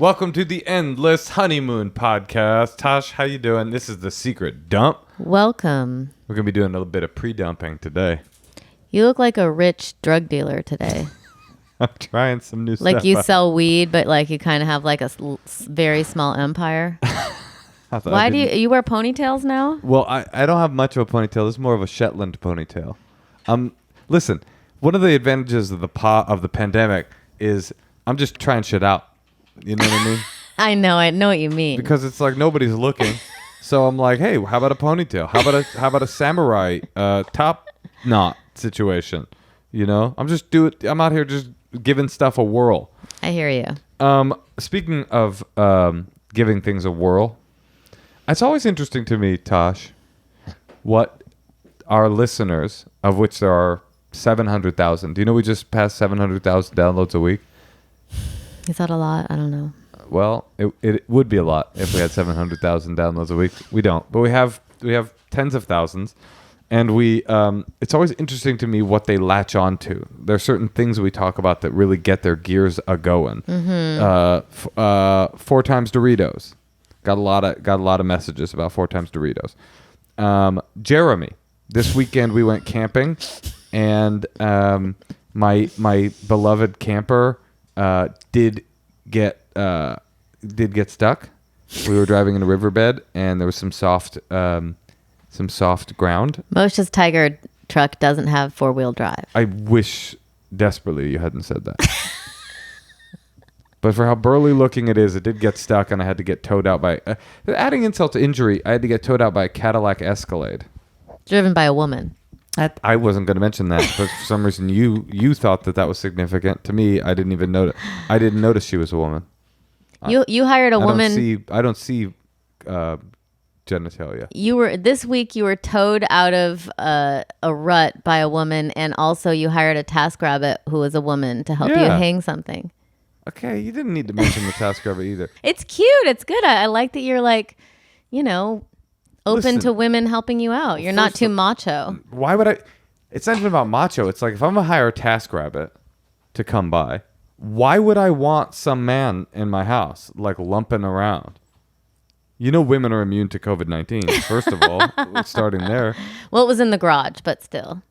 Welcome to the Endless Honeymoon Podcast. Tosh, how you doing? This is the secret dump. Welcome. We're going to be doing a little bit of pre-dumping today. You look like a rich drug dealer today. I'm trying some new stuff. Like you sell weed, but like you kind of have like a very small empire. Why do you wear ponytails now? Well, I don't have much of a ponytail. This is more of a Shetland ponytail. Listen, one of the advantages of the pandemic is I'm just trying shit out. You know what I mean? I know what you mean. Because it's like nobody's looking. So I'm like, hey, how about a ponytail? How about a samurai top knot situation? You know, I'm out here just giving stuff a whirl. I hear you. Speaking of giving things a whirl, it's always interesting to me, Tosh, what our listeners, of which there are 700,000. Do you know we just passed 700,000 downloads a week? Is that a lot? I don't know. Well, it would be a lot if we had 700,000 downloads a week. We don't, but we have tens of thousands, and it's always interesting to me what they latch on to. There are certain things we talk about that really get their gears a-going. Mm-hmm. 4 times Doritos. Got a lot of messages about 4 times Doritos. Jeremy, this weekend we went camping, and my beloved camper did get stuck. We were driving in a riverbed, and there was some soft ground. Moshe's Tiger truck doesn't have 4-wheel drive. I wish desperately you hadn't said that. But for how burly looking it is, it did get stuck, and I had to get towed out by... adding insult to injury, I had to get towed out by a Cadillac Escalade. Driven by a woman. I wasn't going to mention that, but for some reason you thought that was significant. To me, I didn't even notice. I didn't notice she was a woman. You hired a woman. I don't see genitalia. This week you were towed out of a rut by a woman, and also you hired a TaskRabbit who was a woman to help you hang something. Okay, you didn't need to mention the TaskRabbit either. It's cute. It's good. I like that you're like, open to women helping you out. You're not too macho. Why would I? It's not even about macho. It's like if I'm going to hire a TaskRabbit to come by, why would I want some man in my house like lumping around? You know women are immune to COVID-19, first of all, starting there. Well, it was in the garage, but still.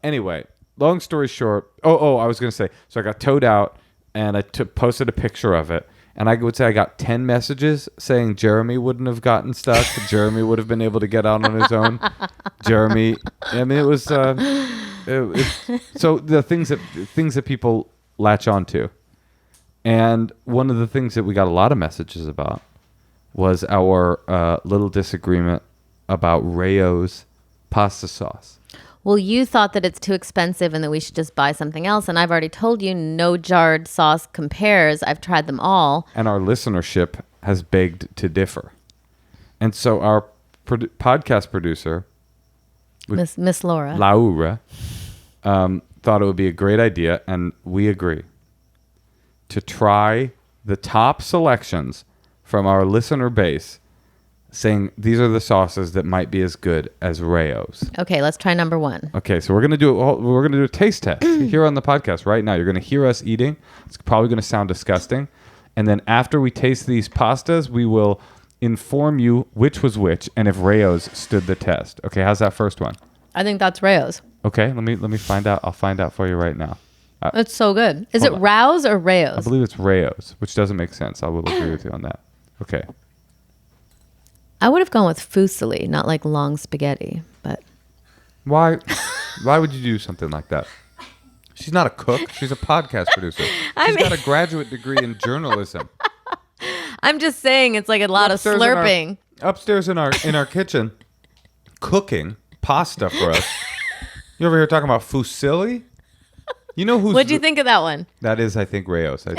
Anyway, long story short. Oh, I was going to say, so I got towed out, and I posted a picture of it. And I would say I got 10 messages saying Jeremy wouldn't have gotten stuck. Jeremy would have been able to get out on his own. Jeremy, I mean, it was so the things that people latch onto. And one of the things that we got a lot of messages about was our little disagreement about Rayo's pasta sauce. Well, you thought that it's too expensive and that we should just buy something else. And I've already told you no jarred sauce compares. I've tried them all. And our listenership has begged to differ. And so our podcast producer, Miss Laura, thought it would be a great idea, and we agree, to try the top selections from our listener base, saying these are the sauces that might be as good as Rayo's. Okay, let's try number 1. Okay, so we're gonna do a taste test here on the podcast right now. You're gonna hear us eating. It's probably gonna sound disgusting, and then after we taste these pastas, we will inform you which was which and if Rayo's stood the test. Okay, how's that first one? I think that's Rayo's. Okay, let me find out. I'll find out for you right now. It's so good. Is it Rao's or Rayo's? I believe it's Rayo's, which doesn't make sense. I will agree with you on that. Okay. I would have gone with fusilli, not like long spaghetti, but... Why would you do something like that? She's not a cook. She's a podcast producer. She's got a graduate degree in journalism. I'm just saying it's like a lot of slurping. Upstairs in our kitchen, cooking pasta for us. You over here talking about fusilli? You know who's... What'd you think of that one? That is, I think, Rayo's. I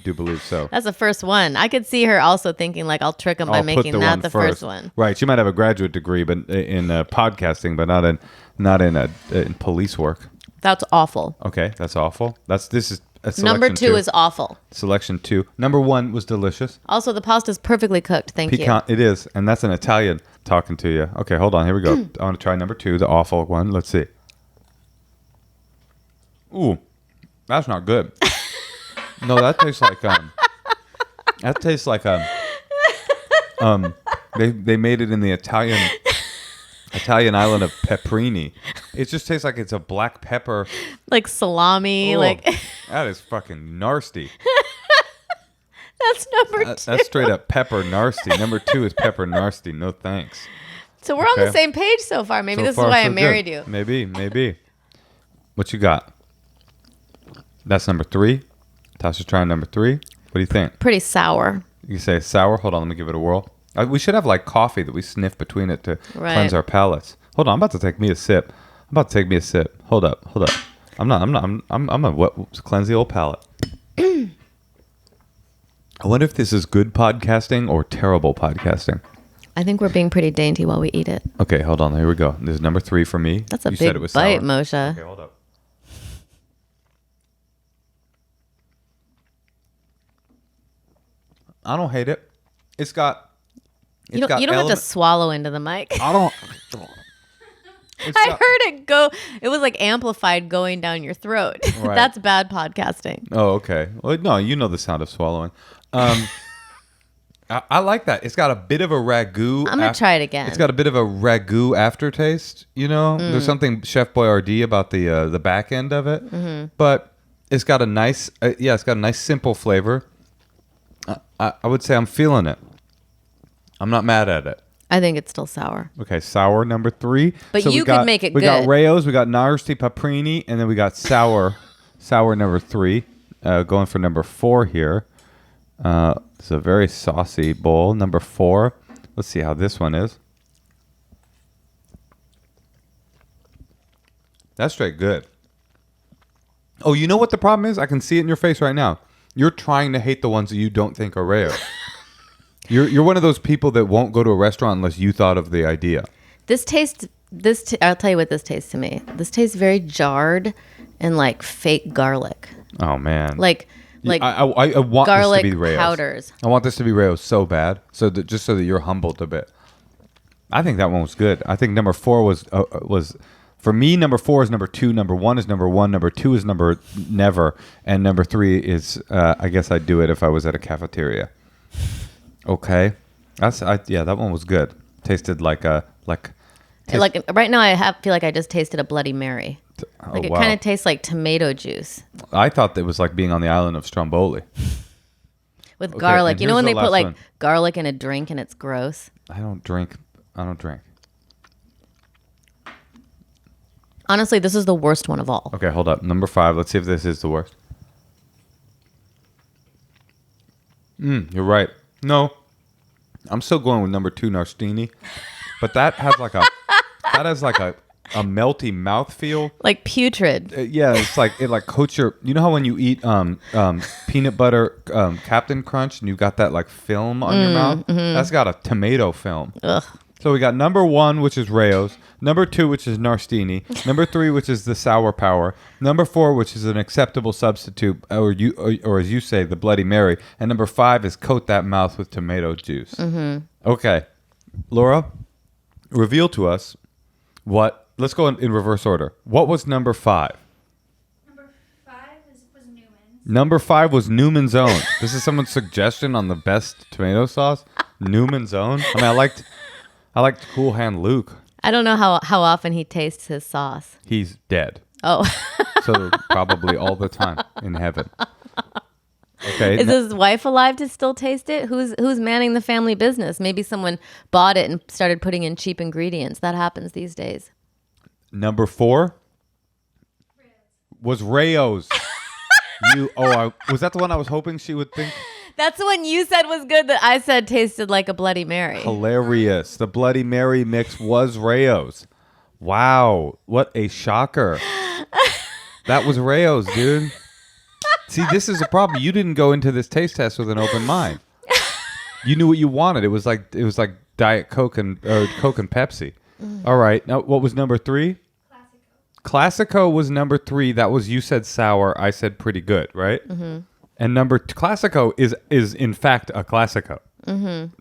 do believe so. That's the first one. I could see her also thinking, like, I'll trick him by making that the first one. Right. She might have a graduate degree but in podcasting, but not in police work. That's awful. Okay, that's awful. This is a selection Number 2 is awful. Selection 2. Number 1 was delicious. Also, the pasta's perfectly cooked. Thank you. It is, and that's an Italian talking to you. Okay, hold on. Here we go. I want to try number 2, the awful one. Let's see. Ooh, that's not good. No, that tastes like That tastes like a they made it in the Italian island of Pepperini. It just tastes like it's a black pepper, like salami. Oh, like that is fucking nasty. That's number 2. That's straight up pepper nasty. Number 2 is pepper nasty. No thanks. So we're on the same page so far. Maybe So this far, is why so I married good. you. Maybe. What you got? That's number 3. Tasha's trying number 3. What do you think? Pretty sour. You say sour? Hold on, let me give it a whirl. We should have like coffee that we sniff between it to cleanse our palates. Hold on, I'm about to take me a sip. Hold up. I'm gonna cleanse the old palate. I wonder if this is good podcasting or terrible podcasting. I think we're being pretty dainty while we eat it. Okay, hold on. Here we go. This is number 3 for me. That's a big bite, sour. Moshe. Okay, hold up. I don't hate it. It's got. You don't have to swallow into the mic. I don't. I heard it go. It was like amplified going down your throat. Right. That's bad podcasting. Oh, okay. Well, no, you know the sound of swallowing. I like that. It's got a bit of a ragu. I'm gonna try it again. It's got a bit of a ragu aftertaste. You know, there's something Chef Boyardee about the back end of it, but it's got a nice, it's got a nice simple flavor. I would say I'm feeling it. I'm not mad at it. I think it's still sour. Okay, sour number 3. But so you could make it good. We got Rayo's, we got Narsti Paprini, and then we got sour number 3. Going for number 4 here. It's a very saucy bowl. Number 4. Let's see how this one is. That's straight good. Oh, you know what the problem is? I can see it in your face right now. You're trying to hate the ones that you don't think are Rayo. You're one of those people that won't go to a restaurant unless you thought of the idea. I'll tell you what this tastes to me. This tastes very jarred and like fake garlic. Oh man. Like I want garlic this to be Rayo's. powders. I want this to be Rayo's so bad, so that you're humbled a bit. I think that one was good. I think number 4 was for me. Number 4 is number 2. Number 1 is number 1. Number 2 is number never, and number 3 is I guess I'd do it if I was at a cafeteria. Okay, that one was good. Tasted like right now I feel like I just tasted a Bloody Mary. It kind of tastes like tomato juice. I thought it was like being on the island of Stromboli. With garlic. You know when they put like garlic in a drink and it's gross? I don't drink. Honestly, this is the worst one of all. Okay, hold up. Number 5. Let's see if this is the worst. You're right. No, I'm still going with number 2, Narstini, but that has like a melty mouthfeel, like putrid. Yeah, it's like it like coats your. You know how when you eat peanut butter Captain Crunch and you got that like film on your mouth? Mm-hmm. That's got a tomato film. Ugh. So we got number 1, which is Rayo's. Number 2, which is Narstini. Number 3, which is the Sour Power. Number 4, which is an acceptable substitute, or as you say, the Bloody Mary. And number 5 is coat that mouth with tomato juice. Mm-hmm. Okay, Laura, reveal to us what. Let's go in reverse order. What was number 5? Number 5 was Newman's. Number 5 was Newman's Own. This is someone's suggestion on the best tomato sauce. Newman's Own. I mean, I liked Cool Hand Luke. I don't know how often he tastes his sauce. He's dead. Oh. So probably all the time in heaven. Okay. Is his wife alive to still taste it? Who's manning the family business? Maybe someone bought it and started putting in cheap ingredients. That happens these days. Number 4 was Rayo's. Was that the one I was hoping she would think? That's the one you said was good that I said tasted like a Bloody Mary. Hilarious. The Bloody Mary mix was Rayo's. Wow. What a shocker. That was Rayo's, dude. See, this is a problem. You didn't go into this taste test with an open mind. You knew what you wanted. It was like Diet Coke and Pepsi. All right. Now, what was number 3? Classico was number 3. That was, you said sour. I said pretty good, right? Mm-hmm. And Classico is in fact a Classico. Mm-hmm.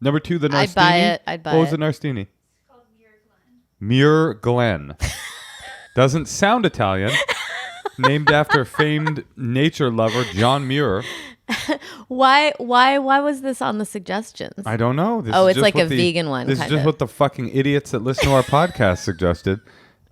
Number 2, the Narstini. I'd buy it. What was the Narstini? It's called Muir Glen. Doesn't sound Italian. Named after famed nature lover John Muir. Why was this on the suggestions? I don't know. This Oh, is it's just like what a vegan one, This is kind just of. what the fucking idiots that listen to our podcast suggested.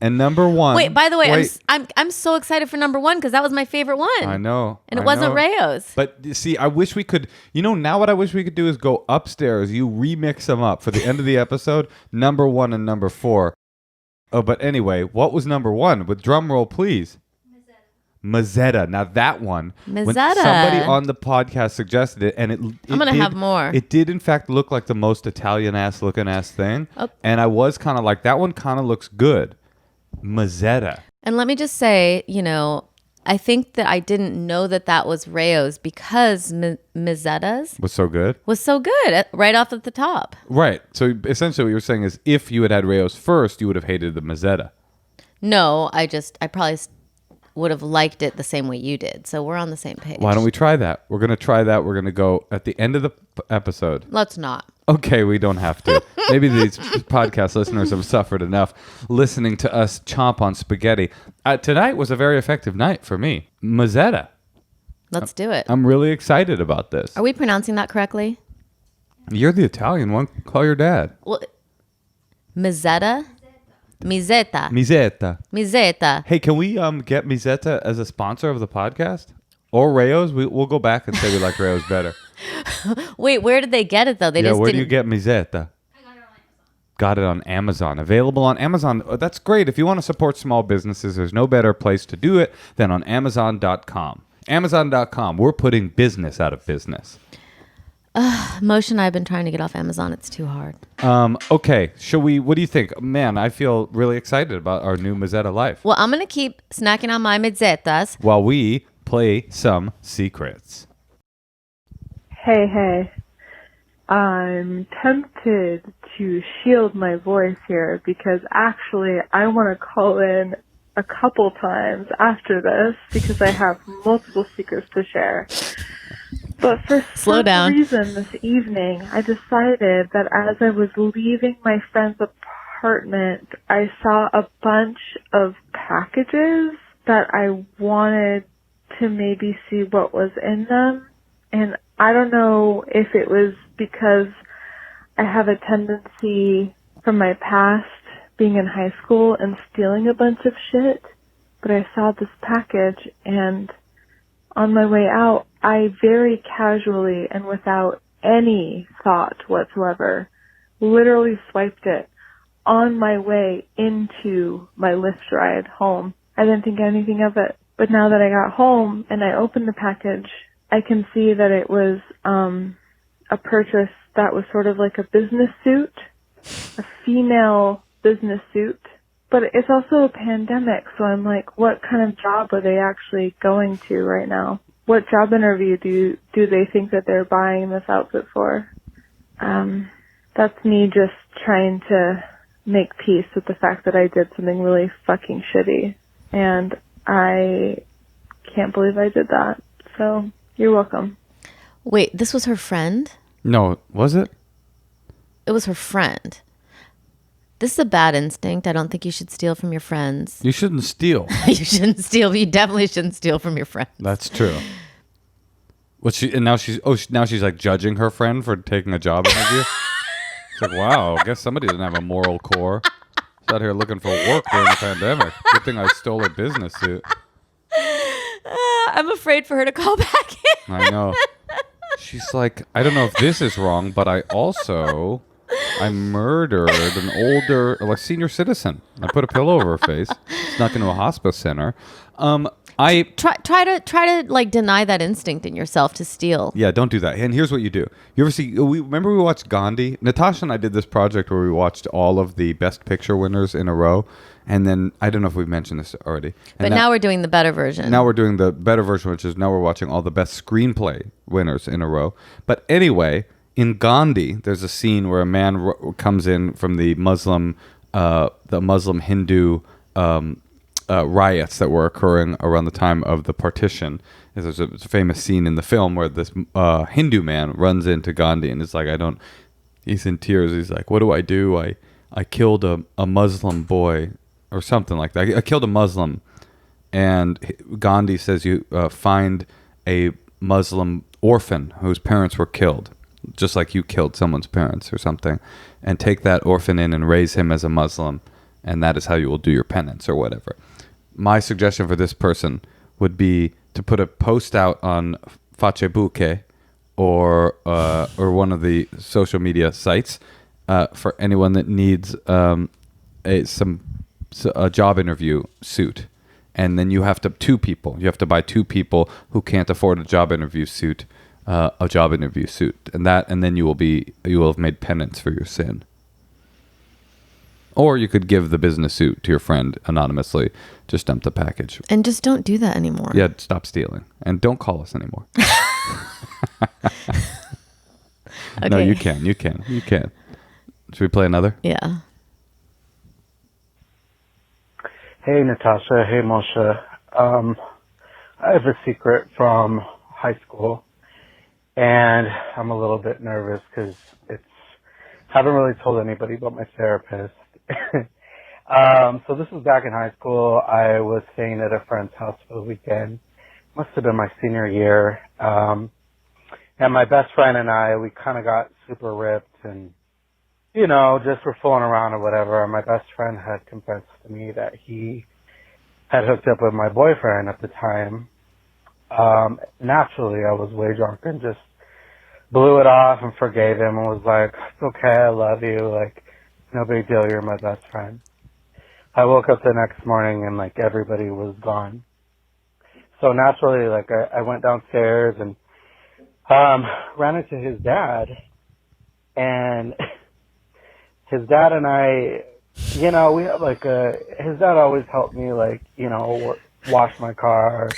And number one. Wait, by the way, I'm so excited for number 1 because that was my favorite one. I know. And it wasn't Rayo's. But you see, I wish we could, now what I wish we could do is go upstairs. You remix them up for the end of the episode, number 1 and number 4. Oh, but anyway, what was number 1? With drum roll, please. Mazzetta. Now that one, when Mazzetta. somebody on the podcast suggested it, and I'm going to have more. It did, in fact, look like the most Italian-ass looking ass thing. Oh. And I was kind of like, that one kind of looks good. Mazzetta. And let me just say, I think that I didn't know that was Rayo's because Mazzetta's Was so good. was so good right off at the top. Right. So essentially what you're saying is if you had Rayo's first, you would have hated the Mazzetta. No, I probably would have liked it the same way you did. So we're on the same page. Why don't we try that? We're going to try that. We're going to go at the end of the episode. Let's not. Okay, we don't have to. Maybe these podcast listeners have suffered enough listening to us chomp on spaghetti. Tonight was a very effective night for me. Mazzetta. Let's do it. I'm really excited about this. Are we pronouncing that correctly? You're the Italian one. Call your dad. Well, Mazzetta? Mizzetta. Mizzetta. Hey, can we get Mizzetta as a sponsor of the podcast? Or Rayo's? We'll go back and say we like Rayo's better. Wait, where did they get it though? Where do you get Mizzetta? I got it on Amazon. Got it on Amazon. Available on Amazon. That's great. If you want to support small businesses, there's no better place to do it than on Amazon.com. Amazon.com. We're putting business out of business. Moshe and I have been trying to get off Amazon. It's too hard. Okay. What do you think? Man, I feel really excited about our new Mazzetta life. Well, I'm going to keep snacking on my Mazzettas. While we play some secrets. Hey. I'm tempted to shield my voice here because actually I want to call in a couple times after this because I have multiple secrets to share. But for some reason this evening, I decided that as I was leaving my friend's apartment, I saw a bunch of packages that I wanted to maybe see what was in them. And I don't know if it was because I have a tendency from my past being in high school and stealing a bunch of shit, but I saw this package and on my way out, I very casually and without any thought whatsoever literally swiped it on my way into my Lyft ride home. I didn't think anything of it. But now that I got home and I opened the package, I can see that it was a purchase that was sort of like a business suit, a female business suit. But it's also a pandemic, so I'm like, what kind of job are they actually going to right now? What job interview do they think that they're buying this outfit for? That's me just trying to make peace with the fact that I did something really fucking shitty. And I can't believe I did that. So, you're welcome. Wait, this was her friend? No, was it? It was her friend. This is a bad instinct. I don't think you should steal from your friends. You shouldn't steal. You shouldn't steal. You definitely shouldn't steal from your friends. That's true. Now she's like judging her friend for taking a job interview. It's like, wow, I guess somebody doesn't have a moral core. She's out here looking for work during the pandemic. Good thing I stole her business suit. I'm afraid for her to call back in. I know. She's like, I don't know if this is wrong, but I murdered an older, like senior citizen. I put a pillow over her face, snuck into a hospice center. I try to like deny that instinct in yourself to steal. Yeah, don't do that. And here's what you do. You ever see? Remember we watched Gandhi? Natasha and I did this project where we watched all of the Best Picture winners in a row. And then I don't know if we've mentioned this already. But now we're doing the better version. Now we're doing the better version, which is now we're watching all the Best Screenplay winners in a row. But anyway, in Gandhi, there's a scene where a man comes in from the Muslim Hindu riots that were occurring around the time of the partition. There's a famous scene in the film where this Hindu man runs into Gandhi and it's like, he's in tears. He's like, what do? I killed a Muslim boy or something like that. I killed a Muslim. And Gandhi says you find a Muslim orphan whose parents were killed, just like you killed someone's parents or something, and take that orphan in and raise him as a Muslim, and that is how you will do your penance or whatever. My suggestion for this person would be to put a post out on Facebook or one of the social media sites for anyone that needs a job interview suit. And then you have to buy two people who can't afford a job interview suit, and then you will have made penance for your sin. Or you could give the business suit to your friend anonymously. Just dump the package. And just don't do that anymore. Yeah, stop stealing. And don't call us anymore. Okay. No, you can. Should we play another? Yeah. Hey, Natasha. Hey, Moshe. I have a secret from high school, and I'm a little bit nervous because haven't really told anybody but my therapist. So this was back in high school. I was staying at a friend's house for the weekend. Must have been my senior year. And my best friend and I, we kind of got super ripped and, just were fooling around or whatever. And my best friend had confessed to me that he had hooked up with my boyfriend at the time. Naturally, I was way drunk and just blew it off and forgave him and was like, it's okay, I love you, like, no big deal, you're my best friend. I woke up the next morning and, like, everybody was gone. So naturally, like, I went downstairs and ran into his dad, and his dad and I, we have, like, his dad always helped me, like, wash my car,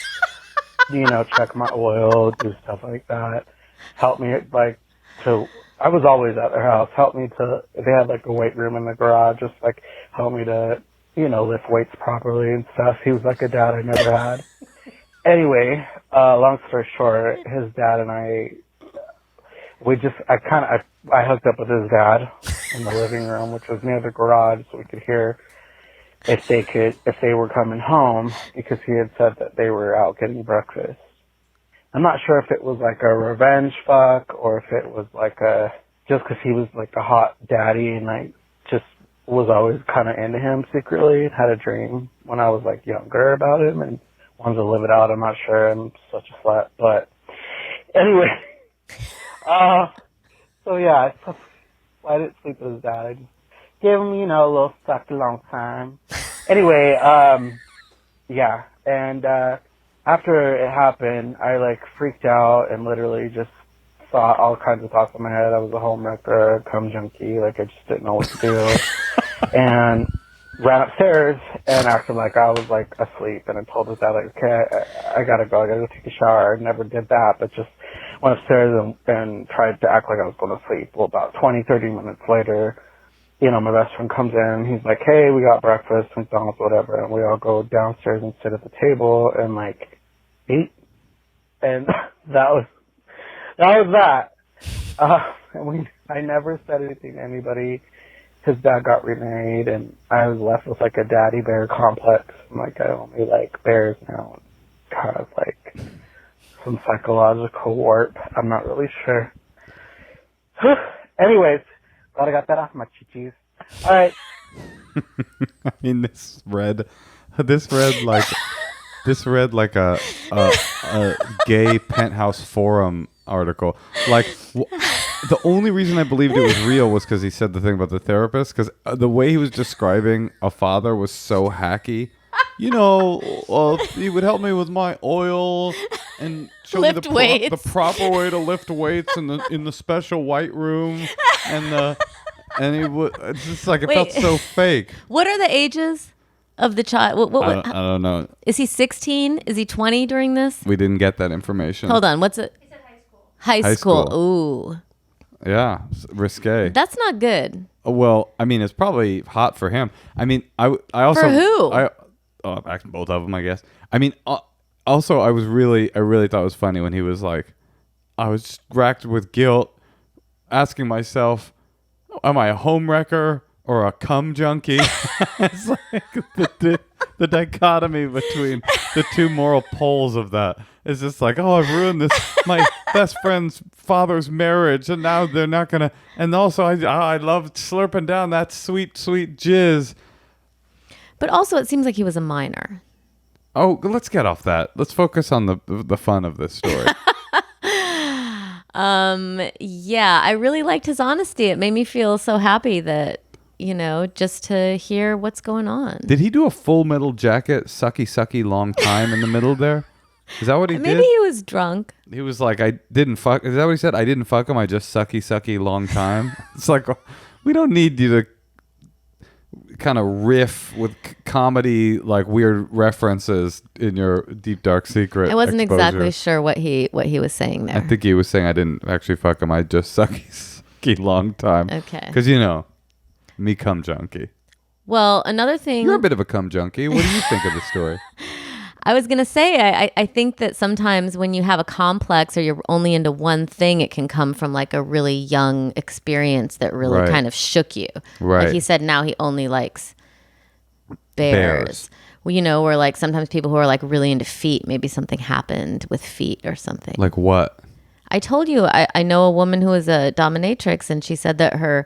check my oil, do stuff like that. Help me, like, I was always at their house. Help me they had, like, a weight room in the garage, just, like, help me to, lift weights properly and stuff. He was like a dad I never had. Anyway, long story short, his dad and I hooked up with his dad in the living room, which was near the garage, so we could hear if they were coming home, because he had said that they were out getting breakfast. I'm not sure if it was like a revenge fuck or if it was like just because he was like a hot daddy and I just was always kind of into him secretly. Had a dream when I was like younger about him and wanted to live it out. I'm not sure. I'm such a slut. But anyway, so yeah, I didn't sleep with his dad. I just gave him, a little suck a long time. Anyway, yeah. And, after it happened, I like freaked out and literally just thought all kinds of thoughts in my head. I was a homewrecker, a cum junkie, like I just didn't know what to do. And ran upstairs and acted like I was like asleep, and I told his dad like, okay, I gotta go take a shower. I never did that, but just went upstairs and tried to act like I was going to sleep. Well, about 20-30 minutes later, my best friend comes in, he's like, hey, we got breakfast, McDonald's, whatever, and we all go downstairs and sit at the table and, like, eat. And that was that. And I never said anything to anybody. His dad got remarried, and I was left with, like, a daddy bear complex. I'm like, I only like bears now. Kind of, like, some psychological warp. I'm not really sure. Anyways, glad I got that off my chichis. All right. I mean, this read like a gay penthouse forum article. Like, the only reason I believed it was real was because he said the thing about the therapist. Because the way he was describing a father was so hacky. He would help me with my oil and show me the proper way to lift weights in the special white room, and he would. It's just like it felt so fake. What are the ages of the child? I don't know. Is he 16? Is he 20 during this? We didn't get that information. Hold on. What's it? He said high school. High school. Ooh. Yeah, risque. That's not good. Well, I mean, it's probably hot for him. I mean, I also For who? Actually, both of them, I guess. I mean, also, I really thought it was funny when he was like, I was just racked with guilt, asking myself, am I a homewrecker or a cum junkie? It's like the dichotomy between the two moral poles of that. It's just like, oh, I've ruined my best friend's father's marriage, and now they're not gonna. And also, I love slurping down that sweet, sweet jizz. But also, it seems like he was a minor. Oh, let's get off that. Let's focus on the fun of this story. Yeah, I really liked his honesty. It made me feel so happy that, just to hear what's going on. Did he do a Full Metal Jacket, sucky, sucky, long time in the middle there? Is that what he did? Maybe he was drunk. He was like, I didn't fuck. Is that what he said? I didn't fuck him. I just sucky, sucky, long time. It's like, we don't need you to kind of riff with comedy, like weird references in your deep dark secret. I wasn't exposure. exactly sure what he was saying there. I think he was saying I didn't actually fuck him. I just sucky, sucky, long time. Okay. Because me cum junkie. Well, another thing. You're a bit of a cum junkie. What do you think of the story? I was going to say, I think that sometimes when you have a complex or you're only into one thing, it can come from like a really young experience that really kind of shook you. Right. Like he said, now he only likes bears. Well, or like sometimes people who are like really into feet, maybe something happened with feet or something. Like what? I told you, I know a woman who is a dominatrix, and she said that her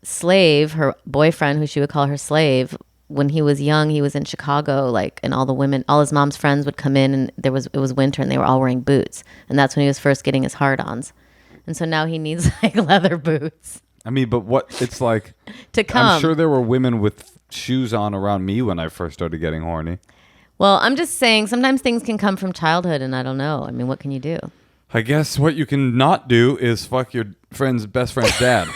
slave, her boyfriend, who she would call her slave, when he was young, he was in Chicago, like, and all his mom's friends would come in, and it was winter, and they were all wearing boots, and that's when he was first getting his hard-ons, and so now he needs like leather boots. I mean, but what it's like to come. I'm sure there were women with shoes on around me when I first started getting horny. Well, I'm just saying sometimes things can come from childhood, and I don't know. I mean, what can you do? I guess what you can not do is fuck your best friend's dad.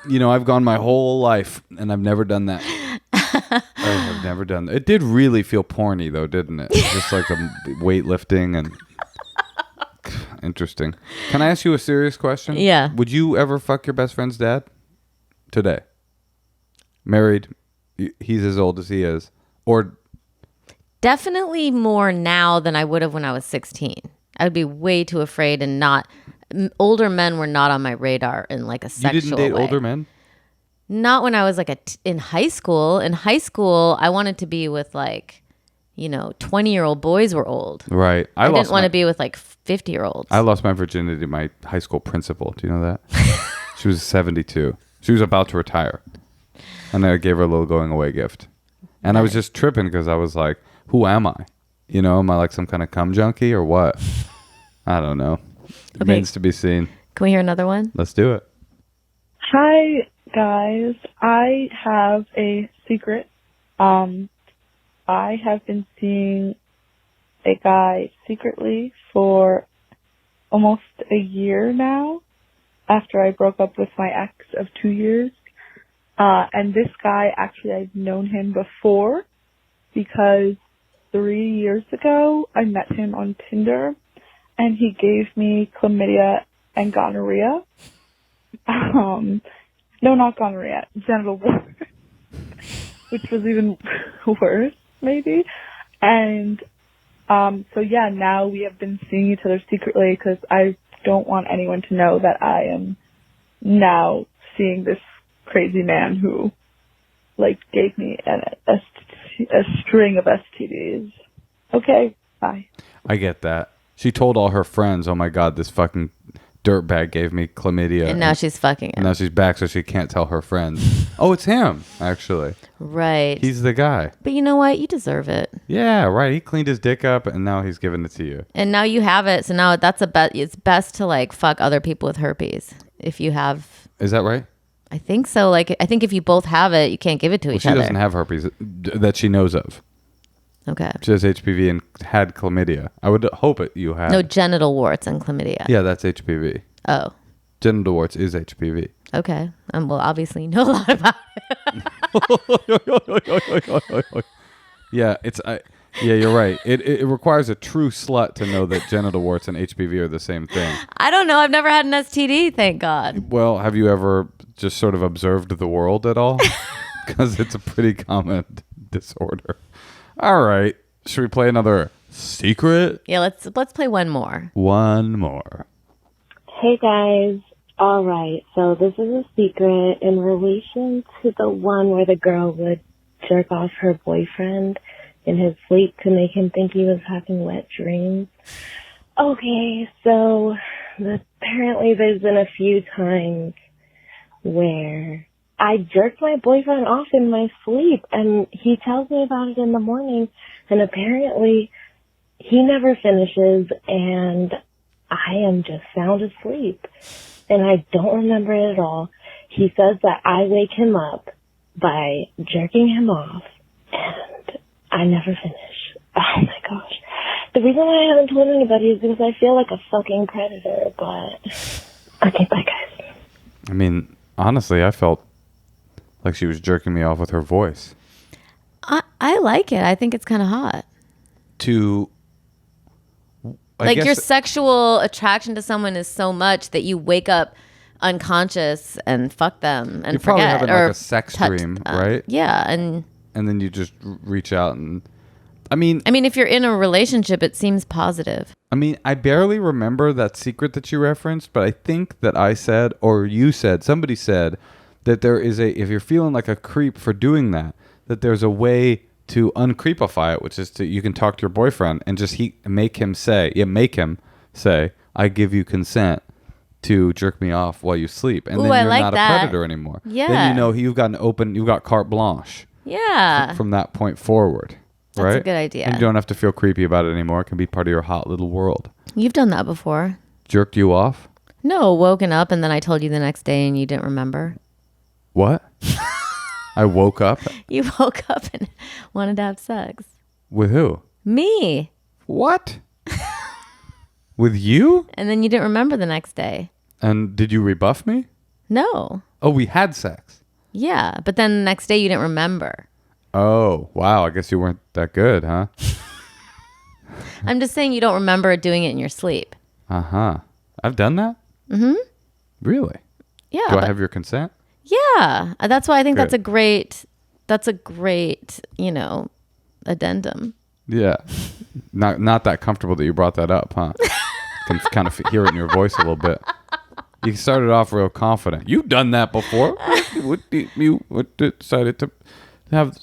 I've gone my whole life, and I've never done that. I've never done that. It did really feel porny, though, didn't it? Just like the weightlifting and... Interesting. Can I ask you a serious question? Yeah. Would you ever fuck your best friend's dad? Today? Married? He's as old as he is. Or... Definitely more now than I would have when I was 16. I would be way too afraid and not... Older men were not on my radar in like a sexual way. You didn't date older men? Not when I was like in high school. In high school, I wanted to be with like, 20-year-old boys were old. Right. I didn't want to be with like 50-year-olds. I lost my virginity to my high school principal. Do you know that? She was 72. She was about to retire. And I gave her a little going away gift. And I was just tripping because I was like, who am I? Am I like some kind of cum junkie or what? I don't know. It remains to be seen. Can we hear another one? Let's do it. Hi, guys. I have a secret. I have been seeing a guy secretly for almost a year now after I broke up with my ex of 2 years. And this guy, actually, I've known him before because 3 years ago, I met him on Tinder, and he gave me chlamydia and gonorrhea. No, not gonorrhea, genital warts, which was even worse, maybe. And so yeah, now we have been seeing each other secretly because I don't want anyone to know that I am now seeing this crazy man who, like, gave me a string of STDs. Okay, bye. I get that. She told all her friends, oh my God, this fucking dirtbag gave me chlamydia. And now she's fucking him. And now she's back, so she can't tell her friends. Oh, it's him, actually. Right. He's the guy. But you know what? You deserve it. Yeah, right. He cleaned his dick up, and now he's giving it to you. And now you have it. So now that's it's best to like fuck other people with herpes if you have. Is that right? I think so. Like, I think if you both have it, you can't give it to each other. She doesn't have herpes that she knows of. Okay. She has HPV and had chlamydia. I would hope you had. No, genital warts and chlamydia. Yeah, that's HPV. Oh. Genital warts is HPV. Okay. Well, obviously you know a lot about it. Yeah, you're right. It requires a true slut to know that genital warts and HPV are the same thing. I don't know. I've never had an STD, thank God. Well, have you ever just sort of observed the world at all? Because it's a pretty common disorder. All right. Should we play another secret? Yeah, let's play one more. One more. Hey guys. All right. So this is a secret in relation to the one where the girl would jerk off her boyfriend in his sleep to make him think he was having wet dreams. Okay, so apparently there's been a few times where I jerked my boyfriend off in my sleep, and he tells me about it in the morning, and apparently he never finishes, and I am just sound asleep, and I don't remember it at all. He says that I wake him up by jerking him off, and I never finish. Oh my gosh. The reason why I haven't told anybody is because I feel like a fucking predator, but okay, bye guys. I mean, honestly, I felt like she was jerking me off with her voice. I like it. I think it's kind of hot. Like your sexual attraction to someone is so much that you wake up unconscious and fuck them and you're probably forget having or like a sex dream, right? Yeah, and then you just reach out and I mean, if you're in a relationship, it seems positive. I mean, I barely remember that secret that you referenced, but I think that I said, or you said, somebody said that there is if you're feeling like a creep for doing that there's a way to uncreepify it, which is you can talk to your boyfriend and just make him say, I give you consent to jerk me off while you sleep. And then you're not a predator anymore. Yeah. Then you've got carte blanche. Yeah. From that point forward. That's right? a good idea. And you don't have to feel creepy about it anymore. It can be part of your hot little world. You've done that before. Jerked you off? No, woken up and then I told you the next day and you didn't remember. What? I woke up? You woke up and wanted to have sex. With who? Me. What? With you? And then you didn't remember the next day. And did you rebuff me? No. Oh, we had sex. Yeah, but then the next day you didn't remember. Oh, wow. I guess you weren't that good, huh? I'm just saying you don't remember doing it in your sleep. Uh-huh. I've done that? Mm-hmm. Really? Yeah. Do I have your consent? Yeah. That's why I think Good. that's a great, addendum. Yeah. Not that comfortable that you brought that up, huh? Can kind of hear it in your voice a little bit. You started off real confident. You've done that before. What decided to have...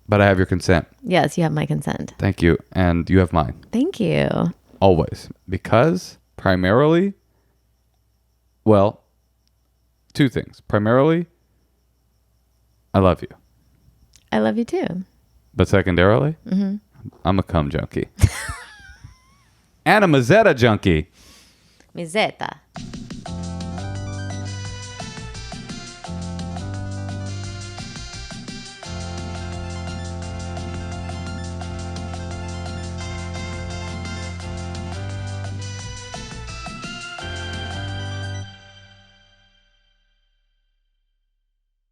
But I have your consent. Yes, you have my consent. Thank you. And you have mine. Thank you. Always. Because primarily, well, two things. Primarily, I love you. I love you too. But secondarily, I'm a cum junkie. And a Mazetta junkie. Mizeta.